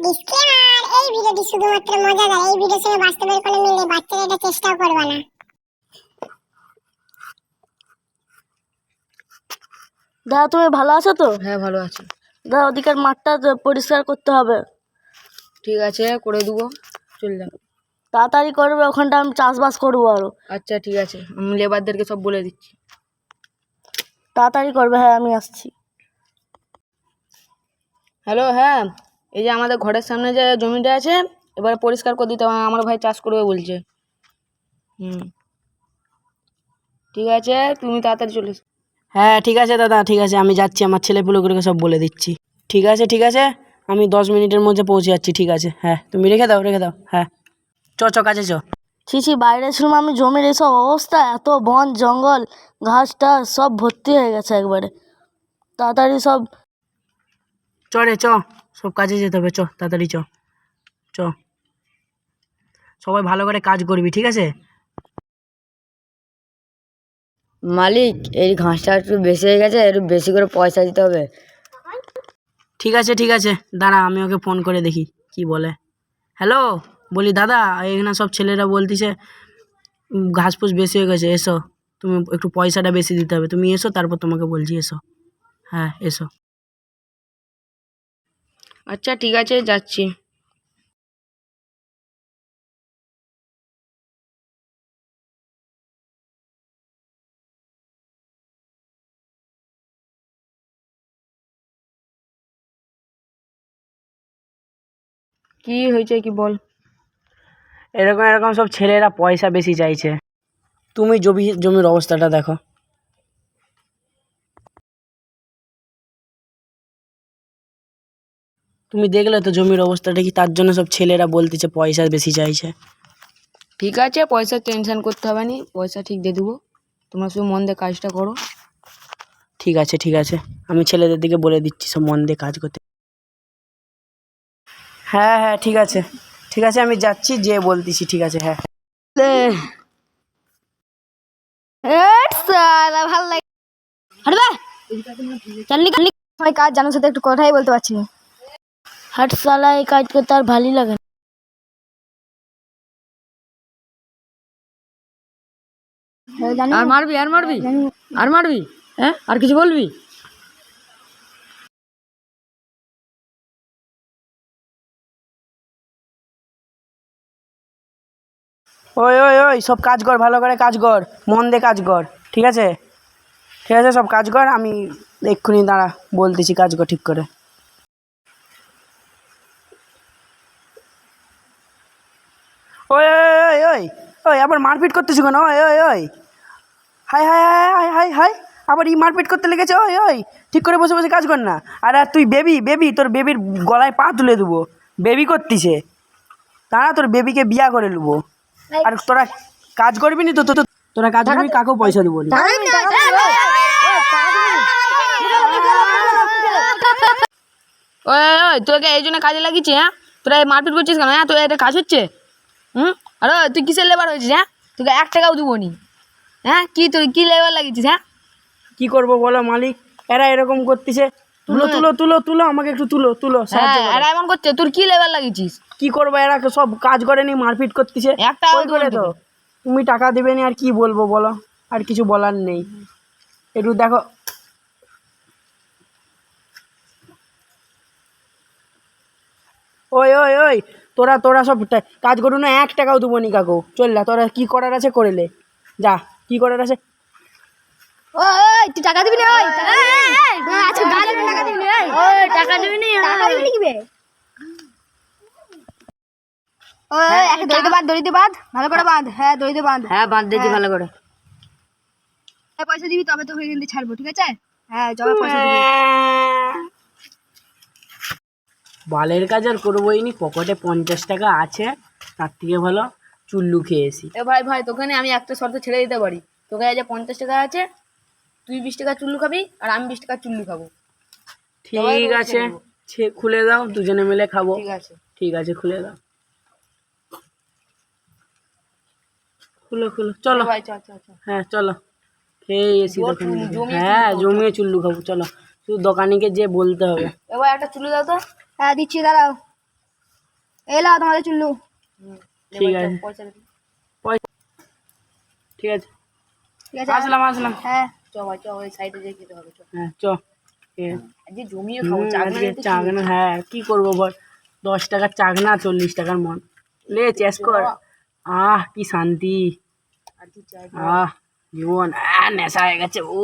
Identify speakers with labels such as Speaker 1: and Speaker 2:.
Speaker 1: Disclaimer, এই ভিডিওটি শুধুমাত্র মজাদার। এই ভিডিওর সঙ্গে বাস্তবের কোনো মিল নেই। বাচ্চারা এটা চেষ্টাও করবে না।
Speaker 2: দাদা তুমি ভালো আছো তো?
Speaker 3: হ্যাঁ ভালো আছি।
Speaker 2: দাদা ওদিকের মাঠটা পরিষ্কার করতে হবে।
Speaker 3: ঠিক আছে করে দেবো, চল যা।
Speaker 2: তাড়াতাড়ি করবে, ওখানটা আমি চাষবাস করবো আরো।
Speaker 3: আচ্ছা ঠিক আছে, আমি লেবারদেরকে সব বলে দিচ্ছি।
Speaker 2: তাড়াতাড়ি করবে। হ্যাঁ আমি আসছি।
Speaker 3: হ্যালো, হ্যাঁ এই যে আমাদের ঘরের সামনে যে জমিটা আছে, এবারে পরিষ্কার করে দিতে হবে। আমার ভাই চাষ করবে বলছে। ঠিক আছে, তুমি তাড়াতাড়ি চলে এসো।
Speaker 4: হ্যাঁ ঠিক আছে দাদা, ঠিক আছে আমি যাচ্ছি, আমার ছেলেপুলেগুলোকে সব বলে দিচ্ছি। ঠিক আছে ঠিক আছে, আমি 10 মিনিটের মধ্যে পৌঁছে যাচ্ছি। ঠিক আছে, হ্যাঁ তুমি রেখে দাও হ্যাঁ চ কাছে চ।
Speaker 2: ছি বাইরে ছিলাম আমি, জমির এসব অবস্থা, এত বন জঙ্গল ঘাস টাস সব ভর্তি হয়ে গেছে একবারে। তাড়াতাড়ি সব
Speaker 4: চ রে চ, সব কাজে যেতে হবে, চ তাড়াতাড়ি চ চ। সবাই ভালো করে কাজ করবি, ঠিক আছে?
Speaker 3: মালিক, এই ঘাসটা একটু বেশি হয়ে গেছে, একটু বেশি করে পয়সা দিতে হবে।
Speaker 4: ঠিক আছে দাঁড়া, আমি ওকে ফোন করে দেখি কি বলে। হ্যালো, বলি দাদা, এখানে সব ছেলেরা বলতিছে ঘাস ফুস বেশি হয়ে গেছে, এসো তুমি, একটু পয়সাটা বেশি দিতে হবে, তুমি এসো তারপর তোমাকে বলছি, এসো। হ্যাঁ এসো।
Speaker 3: আচ্ছা ঠিক আছে, যাচ্ছি। কি হয়েছে কি বল?
Speaker 4: এরকম সব ছেলেরা পয়সা বেশি চাইছে। তুমি জমির অবস্থাটা দেখো। তুমি দেখলে তো জমির অবস্থাটা কি, তার জন্য সব ছেলেরা বলতেছে পয়সা বেশি চাইছে।
Speaker 3: ঠিক আছে, পয়সা টেনশন করতে হবে না, পয়সা ঠিক দিয়ে দেবো। তোমরা শুধু মন দিয়ে কাজটা করো।
Speaker 4: ঠিক আছে, আমি ছেলেদের দিকে বলে দিচ্ছি সব মন দিয়ে কাজ করতে। হ্যাঁ ঠিক আছে আমি যাচ্ছি, যে বলতেছি। ঠিক আছে হ্যাঁ।
Speaker 2: ভালো লাগে। কাজ জানার সাথে একটু কথাই বলতে পারছি না। হাট সালা, এই কাজ করতে আর ভালোই লাগে না।
Speaker 3: আর মারবি হ্যাঁ, আর কিছু বলবি?
Speaker 4: ওই সব কাজ কর, ভালো করে কাজ কর, মন দিয়ে কাজ কর। ঠিক আছে সব কাজ কর, আমি এক্ষুনি দাঁড়া বলতেছি, কাজ কর ঠিক করে। ওই ওই ওই ওই আবার মারপিট করতেছি কেন? ওই high high high high high, আবার মারপিট করতে লেগেছে। ওই ঠিক করে বসে বসে কাজ কর না। আর তুই বেবি, তোর বেবির গলায় পা তুলে দেবো। বেবি করতিছে, তারা তোর বেবিকে বিয়া করে নেবো। আর তোরা কাজ করবি নি তো, তোরা কাজ করবি, কাকেও পয়সা দেবো না।
Speaker 3: ওই তোকে এই জন্য কাজে লাগিয়েছি, হ্যাঁ? তোরা মারপিট করছিস কেন? হ্যাঁ, তোর এটা কাজ হচ্ছে? আরে তুই কিসের লেবার হয়েছিস? হ্যাঁ, তোকে 1 টাকাও দেবো নি। হ্যাঁ, তুই কি লেবার লাগিয়েছিস? হ্যাঁ,
Speaker 4: কি করবো বলো মালিক, এরা এরকম করতেছে। তুলো আমাকে একটু তুলো সাহায্য করো।
Speaker 3: এরা এমন করছে, তোর কি লেবার লাগিয়েছিস?
Speaker 4: কি করবো, এরা সব কাজ করেনি, মারপিট করতেছে।
Speaker 3: 1 টাকাও
Speaker 4: ওই করে তো তুমি টাকা দেবে নি, আর কি বলবো বলো, আর কিছু বলার নেই। একটু দেখো। ওই তোরা সব কাজ করু না, 1 টাকাও দেবো নি কাকু। চল না, তোরা কি করার আছে করেলে যা, কি করার আছে।
Speaker 2: ওই তুই টাকা দিবি না? ওই আজকে টাকা দিবি না? ওই টাকা দিবি না? টাকা দিবি কি বে? ওই একটা দড়িতে বাঁধ, ভালো করে বাঁধ। হ্যাঁ দড়িতে বাঁধ।
Speaker 3: হ্যাঁ, বাদ দিয়েছি ভালো করে।
Speaker 2: পয়সা দিবি তবে তোকে কিন্তু ছাড়বো, ঠিক আছে? হ্যাঁ জমা পয়সা দিবি।
Speaker 4: বালের কাজ আর করবোই নি, পকেটে 50 টাকা আছে, তার থেকে ভালো চুল্লু খেয়েছি।
Speaker 3: এ ভাই তোকে আমি একটা শর্ত ছেড়ে দিতে পারি। তোকে এই যে 50 টাকা আছে, তুই 20 টাকা চুল্লু খাবি, আর আমি 20 টাকা চুল্লু খাবো।
Speaker 4: ঠিক আছে, খুলে দাও, দুজনে মিলে খাবো। ঠিক আছে খুলে দাও, খুলো চলো
Speaker 3: ভাই চল।
Speaker 4: হ্যাঁ চলো, খেয়ে এসি দোকানে। হ্যাঁ জমিয়ে চুল্লু খাবো, চলো। শুধু দোকানিকে যে বলতে হবে।
Speaker 3: এবার একটা চুল্লু দাও তো।
Speaker 2: হ্যাঁ দিচ্ছি, দাঁড়াও।
Speaker 3: এলা তোমাদের চুল্লু
Speaker 4: ঠিক আছে
Speaker 3: পয়সা দে।
Speaker 4: ঠিক আছে
Speaker 3: ঠিক আছে
Speaker 4: আসলাম
Speaker 3: হ্যাঁ চ ভাই চ ওই সাইডে যেয়ে খেতে হবে চ
Speaker 4: হ্যাঁ চ ঠিক আছে।
Speaker 3: আজকে জমিয়ে খাবো চাকরি
Speaker 4: আজকে চাগনা, হ্যাঁ কি করবো বল, 10 টাকার চাগনা 40 টাকার মন, লে চেস কর। কি শান্তি,
Speaker 3: আর কি চাই
Speaker 4: জীবন নেশা হয়ে গেছে ও।